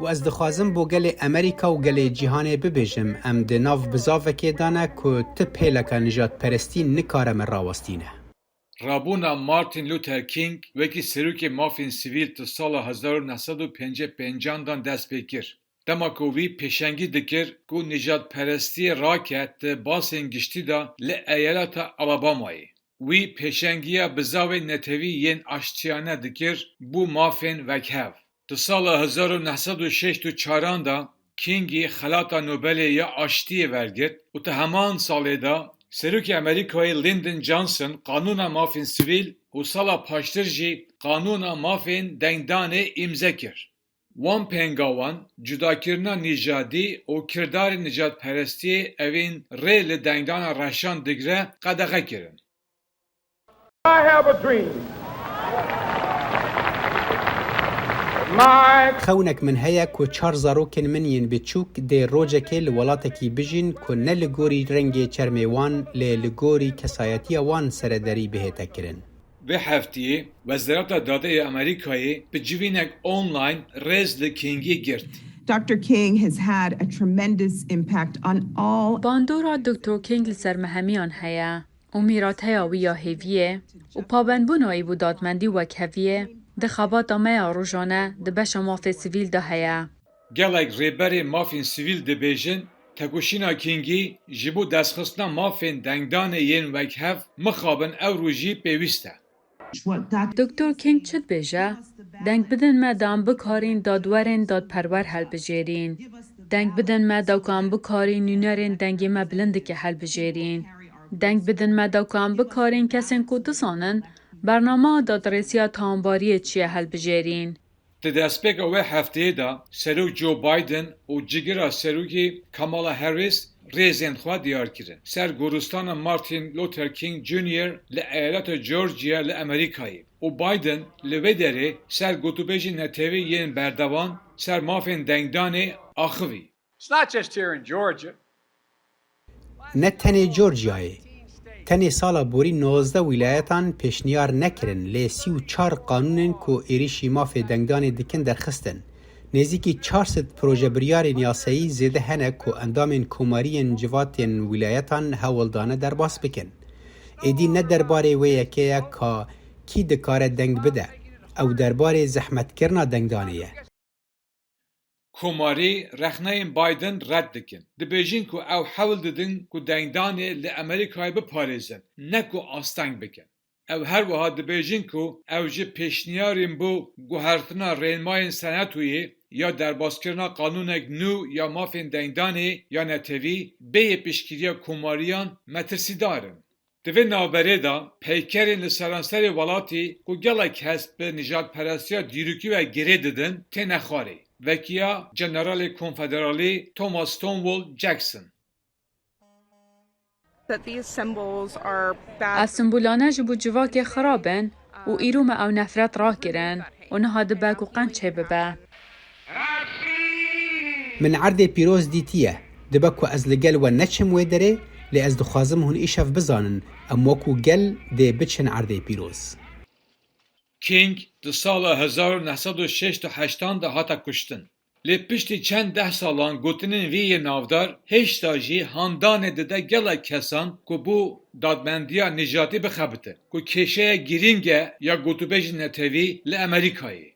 و از دخوازم بو گل امریکا و گل جیهانه ببیجم ام ده ناف بزاوکه دانه که ته پیلکا نجات پرستی نکاره من راوستینه. رابونا مارتین لوتر کینگ وکی سروک مافین سیویل تو سال 1955 دان دست بکر. دما که وی پیشنگی دکر که نجات پرستی راکت باسن گشتی دا لعیالات آلابامایی. وی پیشنگیه بزاوی نتوی ین اشتیانه دکر بو مافین وکهف. تو سال 1906 تو چاران دا کینگی خلاتا نوبل یا اشتیه ورگرد و تو همان ساله دا سروک امریکای لیندن جانسون قانونا مافین سیویل و سالا پاشتر جی قانونا مافین دنگدان امضا کرد. وان پنگاوان جداکرنا نژادی و کردار نجات پرستی اوین ریل دنگدان رشان دگره قدغه کرن. I have a dream. خونک من هیا که 4 زاروکن منین بچوک ده روجه که لولاته بجین که نه لگوری رنگ چرمی وان لگوری کسایتی وان سرداری بهتا کرن. به هفته وزارت داده امریکایی به جوینک آنلاین ریز لکینگی گرد. Dr. King has had a tremendous impact on all. باندورا دکتر کینگ لسر مهمیان هیا و میرات هیا ویا هیویه و پابندبونایی بو دادمندی وک هویه ده خبات آمه روزانه ده بش مافی سیویل ده هیا. گلک ریبر مافین سیویل ده بیجن تکوشینا کینگی جبو دستخستنا مافین دنگدان ین وک هف مخابن او روژی پیوسته. دکتر کینگ چد بیجه؟ دنگ بدن ما دام بکارین دادورین دادپرور حل بجیرین. دنگ بدن ما داوکان بکارین نونرین دنگی ما بلنده که حل بجیرین. دنگ بدن ما داوکان بکارین کسین کو دسانن برنامه دادرسیا تانباری چیه حل بجیرین. تدسپیک اوه هفته دا سروک جو بایدن و جگرا سروکی کامالا هریس ریزین خواه دیار کرن. سر گورستان مارتین لوتر کینگ جونیور لعیالات جورجیا لامریکایی. و بایدن لویدره سر گوتوبیجی نتوی ین بردوان سر مافین دنگدان آخوی. It's not just here in Georgia. نه تنه جورجیای. تنه سالا بوری 19 ولایتان پیشنیار نکرن لی 34 قانونن که ایریشی مافی دنگدان دکن درخستن. نزدیکی 400 پروژه بریار یاسایی زیده هنه که اندامین کمارین جواتین ولایتان هولدانه در باس بکن. ایدی نه درباره ویکه که کی دکاره دنگ بده او درباره زحمت کرنا دنگدانیه. کماری رخنه بایدن رد دکن. دبیجین که او حول دادن که دنگدانه لامریکای بپارزن نه که آستنگ بکن. او هر وها دبیجین که او جه پیشنیارین بو گوهرتنا رینماین سنتویی یا در باسکرنا قانونک نو یا مافین دنگدانه یا نتوی به پیشگیری کماریان مترسی دارن. دوی نابره دا پیکرین لسرانسر ولاتی که گلک هست به نجات پرستیا دیروکی و گره دادن تی نخواری. وکیا جنرال کنفدرالی توماس ستونوال جکسون. از سمبولانه جبو جواک خرابن و ایروم او نفرت راه کرن و نها دباک و قنچه ببا. من عرض پیروز دیتیه دبکو از لگل و نچم ویدره لی از دخوازم هون ایشف بزانن اموکو گل ده بچن عرض پیروز. کینگ دو سال 1906 تا 80 ده هاتا کشتن. لی پشتی چند 10 سالان گوتنین وی نافدار هشتاجی هاندان دده گله کسان که بو دادمندیا نجاتی بخبته که کشه گرینگه یا گوتوبیج نتوی لامریکایی.